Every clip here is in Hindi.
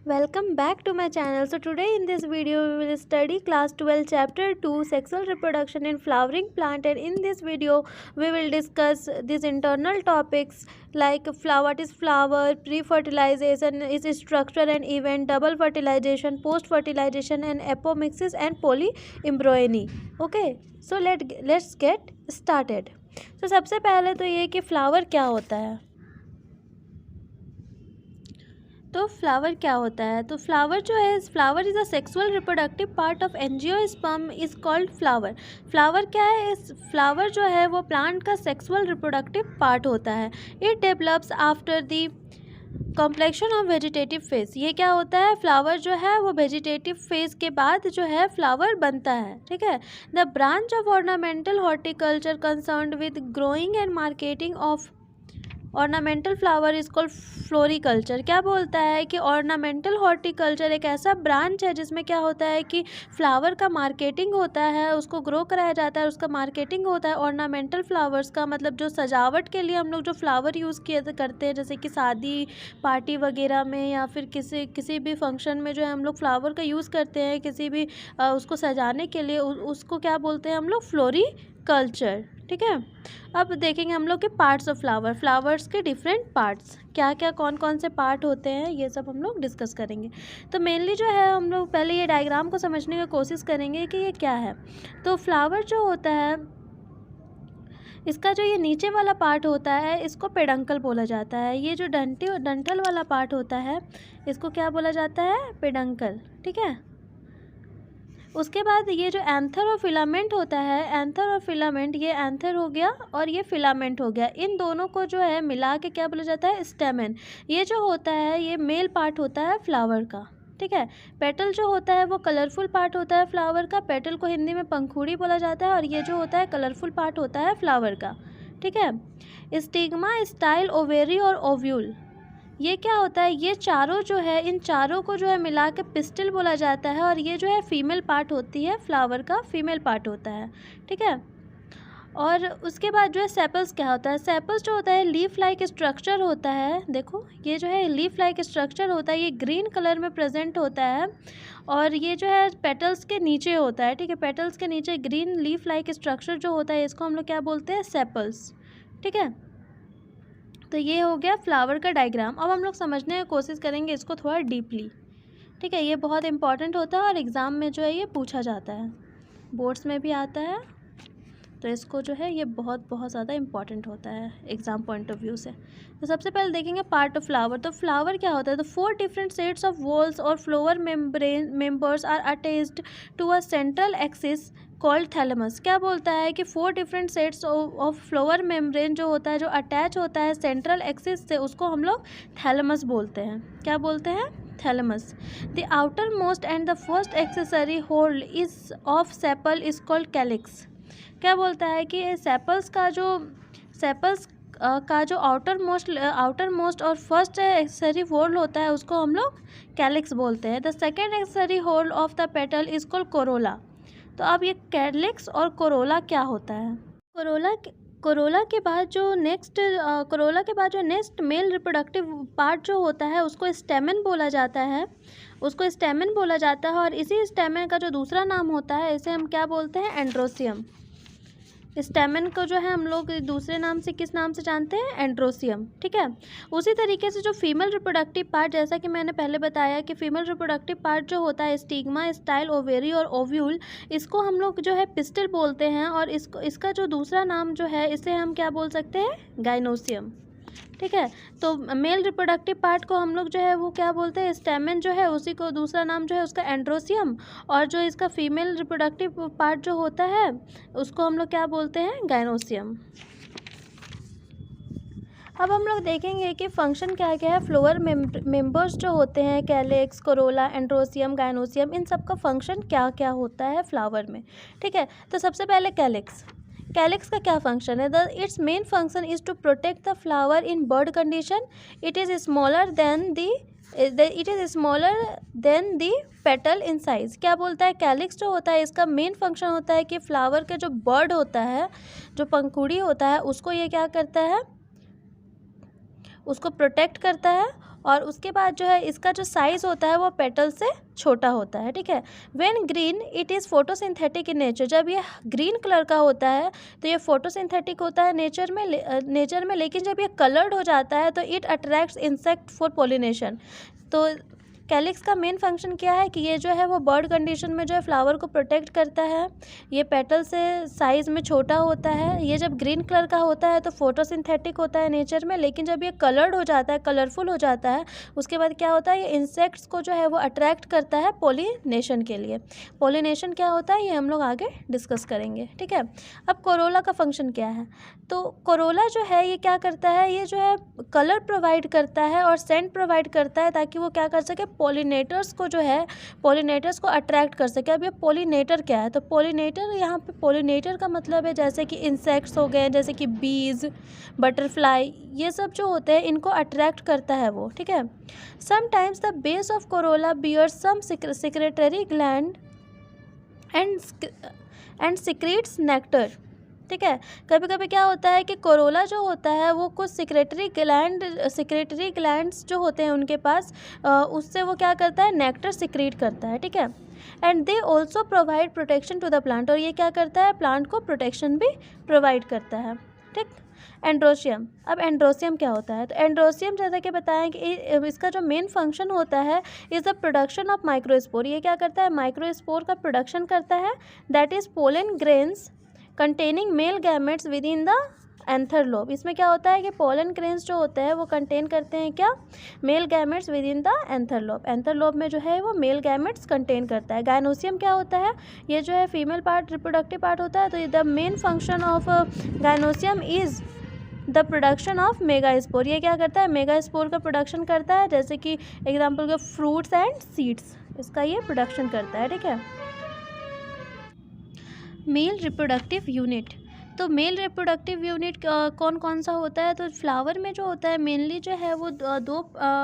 Welcome back to my channel. So today in this video we will study class 12 chapter 2 sexual reproduction in flowering plant, and in this video we will discuss these internal topics like what is flower, pre-fertilization, its structure and event, double fertilization, post-fertilization and apomixis and polyembryony. Okay, so let's get started. So सबसे पहले तो ये कि फ्लावर क्या होता है। तो फ्लावर क्या होता है, तो फ्लावर जो है, flower is a sexual reproductive part of angiosperm is called flower. Flower क्या है, इस फ्लावर जो है वो प्लांट का सेक्सुअल रिप्रोडक्टिव पार्ट होता है। It develops after the complexion of vegetative phase. ये क्या होता है, फ्लावर जो है वो वेजिटेटिव फेज के बाद जो है फ्लावर बनता है। ठीक है। The branch of ornamental horticulture concerned with growing and marketing of ornamental flower is called floriculture. क्या बोलता है कि ऑर्नामेंटल हॉर्टिकल्चर एक ऐसा ब्रांच है जिसमें क्या होता है कि फ्लावर का मार्केटिंग होता है, उसको ग्रो कराया जाता है, उसका मार्केटिंग होता है। ऑर्नामेंटल फ्लावर्स का मतलब जो सजावट के लिए हम लोग जो फ्लावर यूज़ किए करते हैं, जैसे कि शादी पार्टी वगैरह में या फिर किसी भी फंक्शन में जो है हम लोग फ्लावर का यूज़ करते हैं, किसी भी उसको सजाने के लिए, उसको क्या बोलते हैं हम लोग, फ्लोरिकल्चर। ठीक है। अब देखेंगे हम लोग के पार्ट्स ऑफ फ्लावर, फ्लावर्स के डिफरेंट पार्ट्स, क्या क्या कौन कौन से पार्ट होते हैं, ये सब हम लोग डिस्कस करेंगे। तो मेनली जो है हम लोग पहले ये डायग्राम को समझने की कोशिश करेंगे कि ये क्या है। तो फ्लावर जो होता है, इसका जो ये नीचे वाला पार्ट होता है इसको पेडंकल बोला जाता है। ये जो डंठल वाला पार्ट होता है इसको क्या बोला जाता है, पेडंकल। ठीक है। उसके बाद ये जो एंथर और फिलामेंट होता है, एंथर और फिलामेंट, ये एंथर हो गया और ये फिलामेंट हो गया, इन दोनों को जो है मिला के क्या बोला जाता है, स्टेमन। ये जो होता है ये मेल पार्ट होता है फ्लावर का। ठीक है। पेटल जो होता है वो कलरफुल पार्ट होता है फ्लावर का, पेटल को हिंदी में पंखुड़ी बोला जाता है, और ये जो होता है कलरफुल पार्ट होता है फ्लावर का। ठीक है। स्टिग्मा, स्टाइल, ओवेरी और ओव्यूल, ये क्या होता है, ये चारों जो है, इन चारों को जो है मिला के पिस्टल बोला जाता है, और ये जो है फीमेल पार्ट होती है फ्लावर का, फीमेल पार्ट होता है। ठीक है। और उसके बाद जो है सेपल्स क्या होता है, सेपल्स जो होता है लीफ लाइक स्ट्रक्चर होता है। देखो ये जो है लीफ लाइक स्ट्रक्चर होता है, ये ग्रीन कलर में प्रेजेंट होता है, और ये जो है पेटल्स के नीचे होता है। ठीक है। पेटल्स के नीचे ग्रीन लीफ लाइक स्ट्रक्चर जो होता है इसको हम लोग क्या बोलते हैं, सेपल्स। ठीक है। तो ये हो गया फ्लावर का डायग्राम। अब हम लोग समझने की कोशिश करेंगे इसको थोड़ा डीपली। ठीक है। ये बहुत इंपॉर्टेंट होता है और एग्ज़ाम में जो है ये पूछा जाता है, बोर्ड्स में भी आता है, तो इसको जो है ये बहुत बहुत ज़्यादा इंपॉर्टेंट होता है एग्ज़ाम पॉइंट ऑफ व्यू से। तो सबसे पहले देखेंगे पार्ट ऑफ फ्लावर। तो फ्लावर क्या होता है, तो 4 डिफरेंट सेट्स ऑफ वॉल्स और flower members are attached to a central axis called thalamus. क्या बोलता है कि 4 different sets of flower membrane जो होता है, जो अटैच होता है सेंट्रल एक्सिस से, उसको हम लोग थैलेमस बोलते हैं। क्या बोलते हैं, thalamus. The outer most and the first accessory hold is of sepal is called calyx. क्या बोलता है कि सेपल्स का जो आउटर मोस्ट और फर्स्ट एक्सेसरी होल्ड होता है उसको हम लोग कैलिक्स बोलते हैं। The second accessory hold of the petal is called Corolla. तो अब ये कैलिक्स और कोरोला क्या होता है, कोरोला के बाद जो नेक्स्ट मेल रिप्रोडक्टिव पार्ट जो होता है उसको स्टेमन बोला जाता है, और इसी स्टेमन का जो दूसरा नाम होता है इसे हम क्या बोलते हैं, एंड्रोसियम। स्टेमन को जो है हम लोग दूसरे नाम से किस नाम से जानते हैं, एंड्रोसियम। ठीक है। उसी तरीके से जो फीमेल रिप्रोडक्टिव पार्ट, जैसा कि मैंने पहले बताया कि फीमेल रिप्रोडक्टिव पार्ट जो होता है स्टिग्मा, स्टाइल, ओवेरी और ओव्यूल, इसको हम लोग जो है पिस्टल बोलते हैं, और इसका जो दूसरा नाम जो है इसे हम क्या बोल सकते हैं, गाइनोसियम। ठीक है। तो मेल रिप्रोडक्टिव पार्ट को हम लोग जो है वो क्या बोलते हैं, स्टेमन जो है, उसी को दूसरा नाम जो है उसका एंड्रोसियम, और जो इसका फीमेल रिप्रोडक्टिव पार्ट जो होता है उसको हम लोग क्या बोलते हैं, गाइनोसियम। अब हम लोग देखेंगे कि फंक्शन क्या क्या है, फ्लोवर मेंबर्स जो होते हैं, कैलिक्स, कोरोला, एंड्रोसियम, गाइनोसियम, इन सब का फंक्शन क्या क्या होता है फ्लावर में। ठीक है। तो सबसे पहले कैलिक्स का क्या फंक्शन है, its main function is to protect the flower in bud condition. It is smaller than the petal in size. क्या बोलता है, कैलिक्स जो होता है इसका मेन फंक्शन होता है कि फ्लावर के जो बर्ड होता है, जो पंखुड़ी होता है, उसको ये क्या करता है, उसको प्रोटेक्ट करता है, और उसके बाद जो है इसका जो साइज़ होता है वो पेटल से छोटा होता है, ठीक है। When green it is photosynthetic in nature, जब ये ग्रीन कलर का होता है तो ये फोटोसिंथेटिक होता है नेचर में, लेकिन जब ये कलर्ड हो जाता है तो it attracts insect for pollination. तो कैलिक्स का मेन फंक्शन क्या है कि ये जो है वो बर्ड कंडीशन में जो है फ्लावर को प्रोटेक्ट करता है। ये पेटल से साइज़ में छोटा होता है। ये जब ग्रीन कलर का होता है तो फोटोसिंथेटिक होता है नेचर में, लेकिन जब ये कलर्ड हो जाता है, कलरफुल हो जाता है, उसके बाद क्या होता है, ये इंसेक्ट्स को जो है वो अट्रैक्ट करता है पोलिनेशन के लिए। पोलिनेशन क्या होता है ये हम लोग आगे डिस्कस करेंगे, ठीक है। अब कोरोला का फंक्शन क्या है, तो कोरोला जो है ये क्या करता है, ये जो है कलर प्रोवाइड करता है और सेंट प्रोवाइड करता है ताकि वो क्या कर सके, पॉलिनेटर्स को जो है पॉलिनेटर्स को अट्रैक्ट कर सके। अब ये पॉलिनेटर क्या है, तो पॉलिनेटर, यहाँ पे पॉलिनेटर का मतलब है जैसे कि इंसेक्ट्स हो गए, जैसे कि बीज, बटरफ्लाई, ये सब जो होते हैं इनको अट्रैक्ट करता है वो, ठीक है। Sometimes the base of corolla bears some secretory gland and secretes nectar, ठीक है। कभी कभी क्या होता है कि कोरोला जो होता है वो कुछ सिक्रेटरी ग्लैंड्स जो होते हैं उनके पास, उससे वो क्या करता है, नेक्टर सिक्रीट करता है, ठीक है। And they also provide protection to the plant, और ये क्या करता है, प्लांट को प्रोटेक्शन भी प्रोवाइड करता है, ठीक। एंड्रोसियम, अब एंड्रोसियम क्या होता है, तो एंड्रोसियम जैसा कि बताएं कि इसका जो मेन फंक्शन होता है is the production of microspore. ये क्या करता है, माइक्रोस्पोर का प्रोडक्शन करता है, that is pollen grains containing male gametes with in the anther lobe. इसमें क्या होता है कि पोलन ग्रेन्स जो होते हैं वो कंटेन करते हैं क्या, male gametes with in the anther lobe. Anther lobe में जो है वो मेल गैमेट्स कंटेन करता है। गायनोसियम क्या होता है, ये जो है फीमेल पार्ट, रिप्रोडक्टिव पार्ट होता है। तो the main function of gynoecium is the production of megaspore. ये क्या करता है, मेगास्पोर का प्रोडक्शन करता है, जैसे कि एग्जाम्पल के फ्रूट्स एंड सीड्स, इसका ये प्रोडक्शन करता है, ठीक है। मेल रिप्रोडक्टिव यूनिट, तो मेल रिप्रोडक्टिव यूनिट कौन कौन सा होता है, तो फ्लावर में जो होता है मेनली जो है वो दो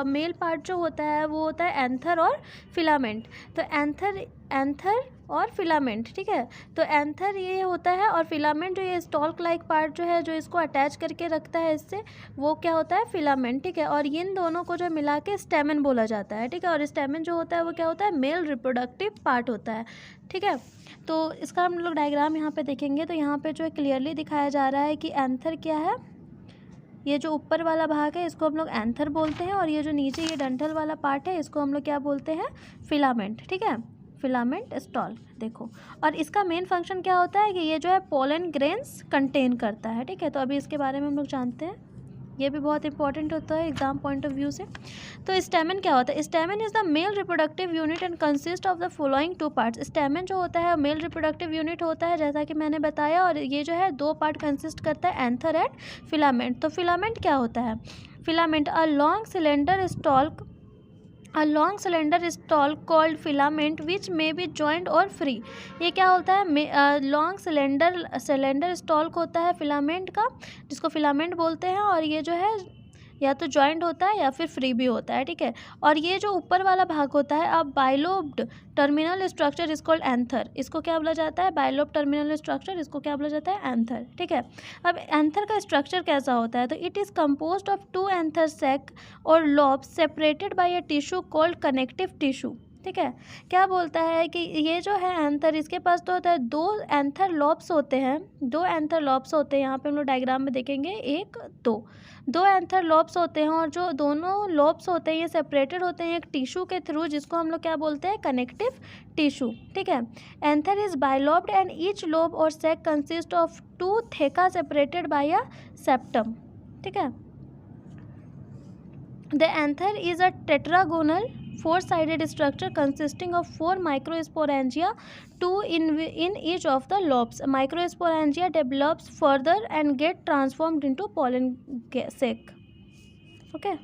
मेल पार्ट जो होता है वो होता है एंथर और फिलामेंट। तो एंथर और फिलामेंट, ठीक है। तो एंथर ये होता है और फिलामेंट जो ये स्टॉल्क लाइक पार्ट जो है जो इसको अटैच करके रखता है इससे, वो क्या होता है, फिलामेंट, ठीक है। और इन दोनों को जो मिला के स्टेमन बोला जाता है, ठीक है। और स्टेमन जो होता है वो क्या होता है, मेल रिप्रोडक्टिव पार्ट होता है, ठीक है। तो इसका हम लोग डायग्राम यहाँ पे देखेंगे तो यहाँ पे जो है क्लियरली दिखाया जा रहा है कि एंथर क्या है, ये जो ऊपर वाला भाग है इसको हम लोग एंथर बोलते हैं, और ये जो नीचे ये डंठल वाला पार्ट है इसको हम लोग क्या बोलते हैं, फिलामेंट, ठीक है। फिलामेंट स्टॉल देखो, और इसका मेन फंक्शन क्या होता है कि ये जो है पोलन ग्रेन्स कंटेन करता है, ठीक है। तो अभी इसके बारे में हम लोग जानते हैं, ये भी बहुत इंपॉर्टेंट होता है एग्जाम पॉइंट ऑफ व्यू से। तो स्टेमन क्या होता है, स्टेमन is the male reproductive unit and consist of the following two parts. स्टेमन जो होता है मेल रिप्रोडक्टिव यूनिट होता है जैसा कि मैंने बताया, और ये जो है दो पार्ट कंसिस्ट करता है, एंथर एंड फिलामेंट। तो फिलामेंट क्या होता है, filament a long cylinder stall called filament which may be joint और फ्री। ये क्या होता है, लॉन्ग सिलेंडर स्टॉल होता है फिलामेंट का, जिसको फिलामेंट बोलते हैं, और ये जो है या तो जॉइंट होता है या फिर फ्री भी होता है, ठीक है। और ये जो ऊपर वाला भाग होता है, अब bilobed terminal structure is called anther, इसको क्या बोला जाता है, बाइलोब टर्मिनल स्ट्रक्चर, इसको क्या बोला जाता है, एंथर, ठीक है। अब एंथर का स्ट्रक्चर कैसा होता है, तो it is composed of two anther sac और lobes separated by a tissue called connective tissue, ठीक है। क्या बोलता है कि ये जो है एंथर, इसके पास तो होता है दो एंथर लॉब्स होते हैं, दो एंथर लॉब्स होते हैं, यहाँ पे हम लोग डायग्राम में देखेंगे, एक दो एंथर लॉब्स होते हैं, और जो दोनों लॉब्स होते हैं ये सेपरेटेड होते हैं एक टिश्यू के थ्रू, जिसको हम लोग क्या बोलते हैं, कनेक्टिव टिश्यू, ठीक है। Anther is bilobed and each lobe और sac consist of two theca separated by a septum, ठीक है। The anther is a tetragonal four-sided structure consisting of four microsporangia, two in each of the lobes. Microsporangia develops further and get transformed into pollen sac. Okay.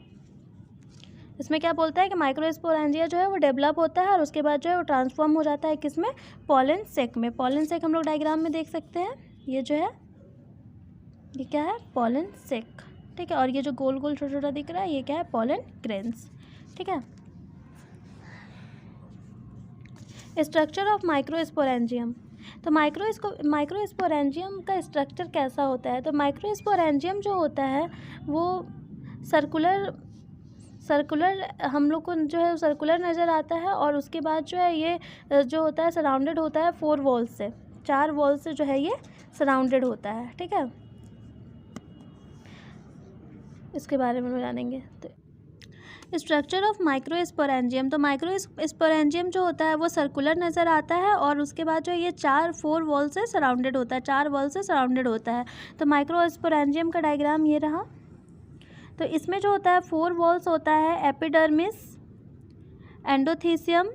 इसमें क्या बोलता है कि माइक्रोस्पोरेंजिया जो है वो डेवलप होता है और उसके बाद जो है वो ट्रांसफॉर्म हो जाता है किसमें, पोलन सेक में। पोलन सेक हम लोग डायग्राम में देख सकते हैं, ये जो है ये क्या है, पोलन सेक, ठीक है। और ये जो गोल गोल छोटा छोटा दिख रहा है ये क्या है, पोलन ग्रेन्स, ठीक है। स्ट्रक्चर ऑफ माइक्रोस्पोरेंजियम, तो माइक्रोस्पोरेंजियम का स्ट्रक्चर कैसा होता है, तो माइक्रोस्पोरेंजियम जो होता है वो सर्कुलर हम लोग को जो है सर्कुलर नज़र आता है, और उसके बाद जो है ये जो होता है सराउंडेड होता है 4 वॉल्स से, 4 वॉल्स से जो है ये सराउंडेड होता है। ठीक है, इसके बारे में जानेंगे। तो स्ट्रक्चर ऑफ माइक्रोस्पोरेंजियम, तो माइक्रोस्पोरेंजियम जो होता है वो सर्कुलर नज़र आता है, और उसके बाद जो ये 4 वॉल से सराउंडेड होता है, 4 वॉल से सराउंडेड होता है। तो माइक्रोस्पोरेंजियम का डायग्राम ये रहा। तो इसमें जो होता है 4 वॉल्स होता है, epidermis, endothecium,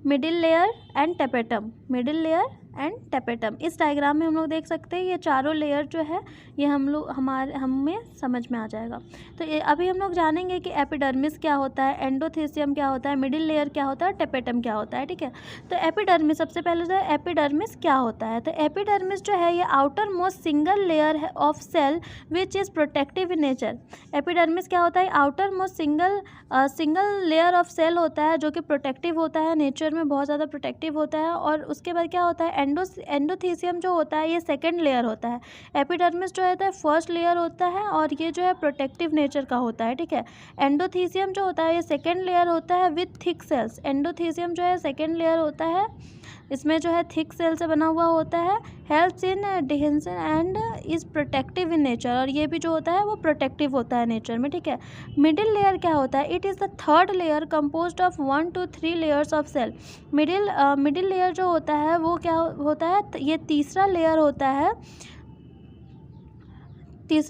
middle layer and tapetum, middle layer and tapetum. इस डायग्राम में हम लोग देख सकते हैं ये चारों लेयर जो है ये हमें समझ में आ जाएगा। तो ये अभी हम लोग जानेंगे कि एपिडर्मिस क्या होता है, एंडोथीसियम क्या होता है, मिडिल लेयर क्या होता है, टेपेटम क्या होता है। ठीक है, तो एपिडर्मिस, सबसे पहले जो है एपिडर्मिस क्या होता है। तो एपिडर्मिस जो है ये outermost single layer of cell which is protective in nature. Epidermis क्या होता है, outermost single layer of cell होता है जो कि प्रोटेक्टिव होता है, नेचर में बहुत ज़्यादा प्रोटेक्टिव होता है। और उसके बाद क्या होता है, एंडोथीसियम जो होता है ये सेकंड लेयर होता है। एपिडर्मिस जो है फर्स्ट लेयर होता है, और ये जो है प्रोटेक्टिव नेचर का होता है। ठीक है, एंडोथीसियम जो होता है ये सेकंड लेयर होता है विथ थिक सेल्स। एंडोथीसियम जो है सेकंड लेयर होता है, इसमें जो है थिक सेल से बना हुआ होता है, helps in dehiscence and is protective in nature, और ये भी जो होता है वो प्रोटेक्टिव होता है नेचर में। ठीक है, मिडिल लेयर क्या होता है, it is the third layer composed of 1 to 3 layers of cell. Middle layer जो होता है वो क्या होता है, ये तीसरा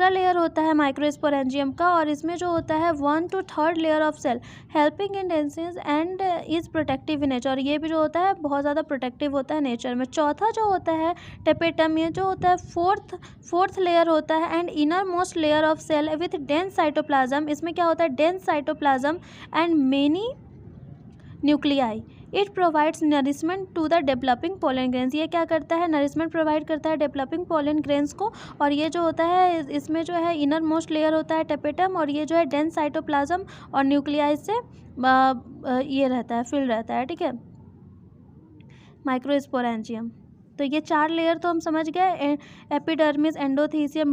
लेयर होता है माइक्रोस्पोरेंजियम का, और इसमें जो होता है 1 to 3 layer of cell helping in dehiscence and is protective in nature, और ये भी जो होता है बहुत ज़्यादा प्रोटेक्टिव होता है नेचर में। चौथा जो होता है टेपेटम, ये जो होता है फोर्थ लेयर होता है and innermost layer of cell with dense cytoplasm. इसमें क्या होता है, dense cytoplasm and many nuclei. It provides nourishment to the developing pollen grains. ये क्या करता है, नरिशमेंट प्रोवाइड करता है डेवलपिंग पोलन ग्रेन्स को। और ये जो होता है इसमें जो है इनर मोस्ट लेयर होता है टेपेटम, और ये जो है डेंस साइटोप्लाज्म और न्यूक्लियाई से ये रहता है, फिल रहता है। ठीक है, माइक्रोस्पोरेंजियम। तो ये 4 लेयर तो हम समझ गए, epidermis, endothecium,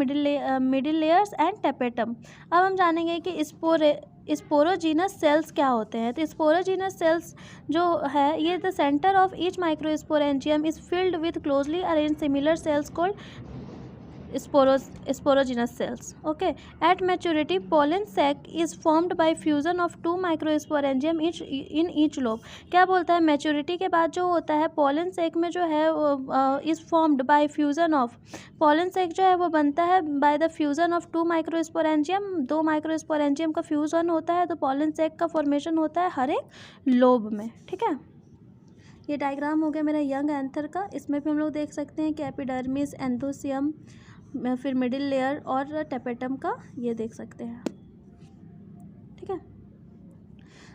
middle layers and tapetum. अब हम जानेंगे कि स्पोरोजीनस सेल्स क्या होते हैं। तो स्पोरोजीनस सेल्स जो है ये the centre of each microsporangium is filled with closely arranged similar cells called sporogenous cells. Okay, at maturity pollen sac is formed by fusion of 2 microsporangium in each lobe. क्या बोलता है, मैच्योरिटी के बाद जो होता है पोलन सेक में जो है is formed by fusion of, pollen sac जो है वो बनता है by the fusion of 2 microsporangium. 2 microsporangium का फ्यूजन होता है तो पोलन सेक का फॉर्मेशन होता है हर एक लोब में। ठीक है, ये डायग्राम हो गया मेरा यंग एंथर का। इसमें भी हम लोग देख सकते हैं कि एपिडर्मिस, एंथोसियम, फिर मिडिल लेयर और टेपेटम का ये देख सकते हैं। ठीक है,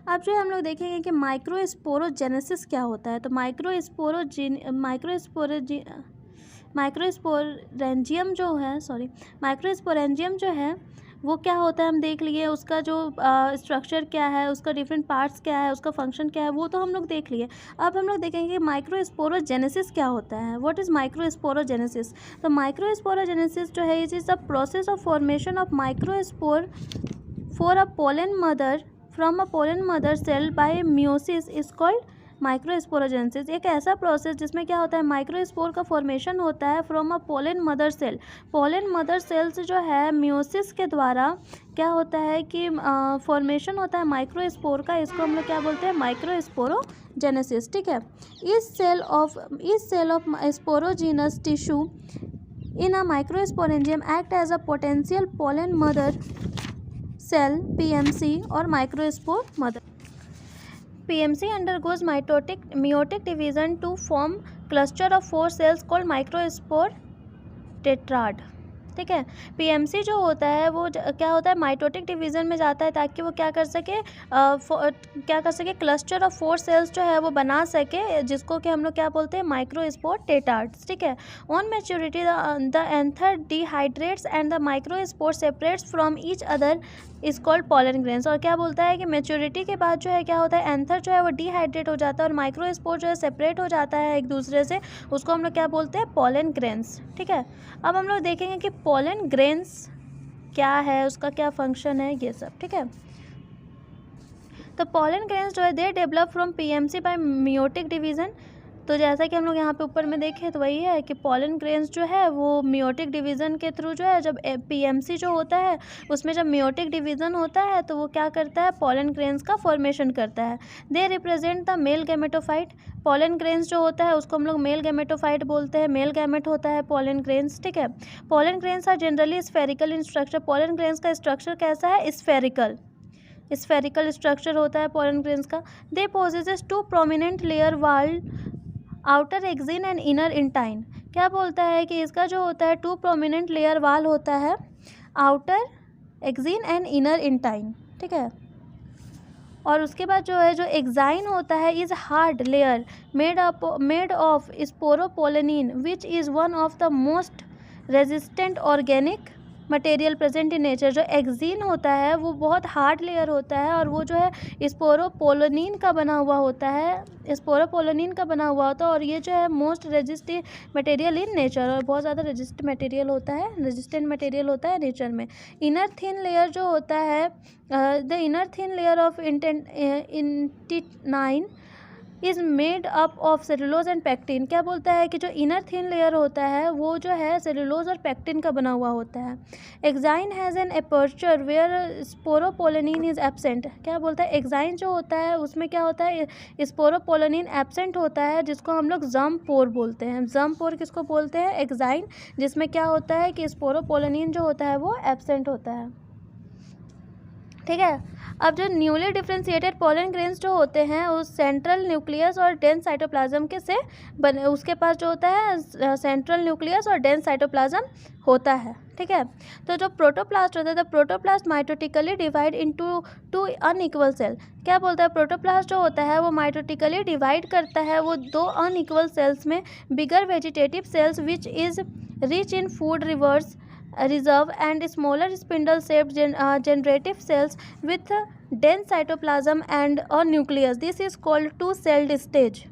अब जो हम लोग देखेंगे कि माइक्रोस्पोरोजेनेसिस क्या होता है। तो माइक्रोस्पोरेंजियम जो है वो क्या होता है हम देख लिए, उसका जो स्ट्रक्चर क्या है, उसका डिफरेंट पार्ट्स क्या है, उसका फंक्शन क्या है, वो तो हम लोग देख लिए। अब हम लोग देखेंगे माइक्रोस्पोरोजेनेसिस क्या होता है। What is microsporogenesis. तो माइक्रोस्पोरोजेनेसिस जो है it is the process of formation of microspore for a pollen mother from a pollen mother cell by meiosis is called microsporogenesis. एक ऐसा प्रोसेस जिसमें क्या होता है, माइक्रोस्पोर का फॉर्मेशन होता है from a pollen mother cell. Pollen mother cell से जो है मियोसिस के द्वारा क्या होता है कि फॉर्मेशन होता है माइक्रोस्पोर का, इसको हम लोग क्या बोलते हैं, माइक्रोस्पोरोजेनेसिस। ठीक है, इस cell of sporogenous tissue in a microsporangium act as a potential pollen mother cell PMC और microspore mother. PMC undergoes meiotic division to form cluster of 4 cells called microspore tetrad. ठीक है, PMC जो होता है वो क्या होता है, माइटोटिक डिवीज़न में जाता है ताकि वो क्या कर सके क्लस्टर ऑफ 4 सेल्स जो है वो बना सके, जिसको कि हम लोग क्या बोलते हैं, माइक्रोस्पोर टेट्राड्स। ठीक है, on maturity the anther dehydrates and the microspore separates from each other is called pollen grains. और क्या बोलता है कि मैच्योरिटी के बाद जो है क्या होता है, एंथर जो है वो डिहाइड्रेट हो जाता है और माइक्रोस्पोर जो है सेपरेट हो जाता है एक दूसरे से, उसको हम लोग क्या बोलते हैं, पोलन ग्रेन्स। ठीक है, अब हम लोग देखेंगे कि पोलन ग्रेन्स क्या है, उसका क्या फंक्शन है, ये सब। ठीक है, तो पॉलन ग्रेन्स जो है they develop from PMC by meiotic division. तो जैसा कि हम लोग यहाँ पे ऊपर में देखें तो वही है कि पॉलन ग्रेन्स जो है वो मियोटिक डिवीज़न के थ्रू जो है, जब पीएमसी जो होता है उसमें जब मियोटिक डिवीज़न होता है तो वो क्या करता है, पॉलन ग्रेन्स का फॉर्मेशन करता है। They represent the male gametophyte. Pollen grains जो होता है उसको हम लोग मेल गैमेटोफाइट बोलते हैं, मेल गैमेट होता है पॉलन ग्रेन्स, ठीक है। Pollen grains are generally spherical in structure. Pollen grains का स्ट्रक्चर कैसा है, स्फेरिकल स्ट्रक्चर होता है पॉलन ग्रेन्स का। They possess two prominent layer wall, outer exine and inner intine. क्या बोलता है कि इसका जो होता है टू प्रोमिनेंट लेयर वाल होता है, outer exine and inner intine, ठीक है। और उसके बाद जो है जो एक्साइन होता है is hard layer made of sporopollenin which is one of the most resistant organic material present in nature. जो एक्सिन होता है वो बहुत हार्ड लेयर होता है और वो जो है स्पोरोपोलेनिन का बना हुआ होता है, और ये जो है most resistant material in nature, और बहुत ज़्यादा रेजिस्टेंट मटेरियल होता है नेचर में। इनर थिन लेयर जो होता है, the inner thin layer of intine is made up of cellulose and pectin. क्या बोलता है कि जो इनर थिन लेयर होता है वो जो है सेलुलोज और पैक्टिन का बना हुआ होता है। Exine has an aperture where sporopollenin is absent. क्या बोलता है, एक्साइन जो होता है उसमें क्या होता है, स्पोरोपोलेनिन एब्सेंट होता है, जिसको हम लोग जम पोर बोलते हैं। जम पोर किसको बोलते हैं, एक्साइन, जिसमें क्या होता है कि स्पोरोपोलेनिन जो होता है वो एब्सेंट होता है, ठीक है। अब जो न्यूली डिफ्रेंशिएटेड पॉलन ग्रेन्स जो होते हैं उस सेंट्रल न्यूक्लियस और डेंस साइटोप्लाज्म के से बने, उसके पास जो होता है सेंट्रल न्यूक्लियस और डेंस साइटोप्लाज्म होता है, ठीक है। तो जो प्रोटोप्लास्ट होता है, the protoplast mitotically divide into two unequal cell. क्या बोलता है, प्रोटोप्लास्ट जो होता है वो माइटोटिकली डिवाइड करता है वो दो अनइक्वल सेल्स में, bigger vegetative cells which is rich in food reserve and smaller spindle shaped generative cells with dense cytoplasm and a nucleus. This is called two-celled stage,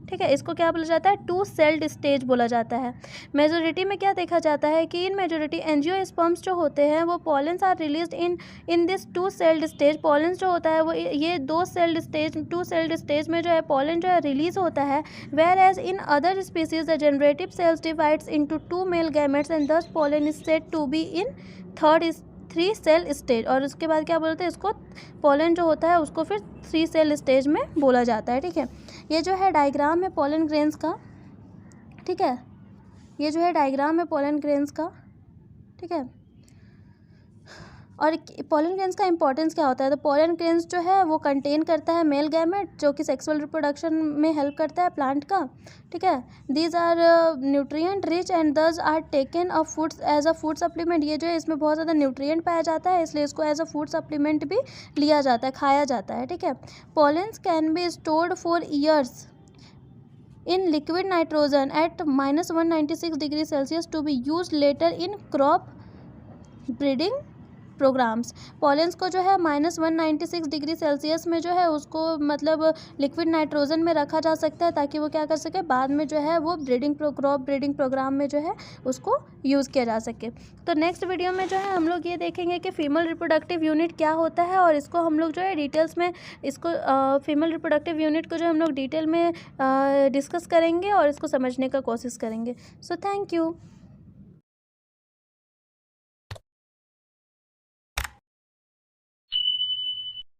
ठीक है। इसको क्या बोला जाता है, टू सेल्ड स्टेज बोला जाता है। मेजोरिटी में क्या देखा जाता है कि इन मेजोरिटी एंजियोस्पर्म्स जो होते हैं वो pollens are released in this two celled stage. Pollens जो होता है वो ये टू सेल्ड स्टेज में जो है पॉलन जो है रिलीज होता है। Whereas in other species the generative cells divides into two male gametes and this pollen is said to be in three cell stage. और उसके बाद क्या बोलते हैं, इसको पॉलन जो होता है उसको फिर 3 सेल स्टेज में बोला जाता है, ठीक है। ये जो है डायग्राम है पॉलन ग्रेन्स का, ठीक है। ये जो है डायग्राम है पॉलन ग्रेन्स का, ठीक है। और पॉलन ग्रेन्स का इंपॉर्टेंस क्या होता है, तो पॉलन ग्रेन्स जो है वो कंटेन करता है मेल गैमेट जो कि सेक्सुअल रिप्रोडक्शन में हेल्प करता है प्लांट का, ठीक है। These are nutrient rich and this are taken a foods as a food supplement. ये जो है इसमें बहुत ज़्यादा न्यूट्रिएंट पाया जाता है, इसलिए इसको एज अ फूड सप्लीमेंट भी लिया जाता है, खाया जाता है, ठीक है। Pollens can be stored for years in liquid nitrogen at -196 degree Celsius to be used later in crop breeding programmes. Pollens को जो है -196 डिग्री सेल्सियस में जो है उसको मतलब लिक्विड नाइट्रोजन में रखा जा सकता है ताकि वो क्या कर सके, बाद में जो है वो क्रॉप ब्रीडिंग प्रोग्राम में जो है उसको यूज़ किया जा सके। तो नेक्स्ट वीडियो में जो है हम लोग ये देखेंगे कि फीमेल रिप्रोडक्टिव यूनिट क्या होता है, और इसको हम लोग जो है डिटेल्स में इसको फीमेल रिप्रोडक्टिव यूनिट को जो हम लोग डिटेल में डिस्कस करेंगे और इसको समझने का कोशिश करेंगे। So thank you.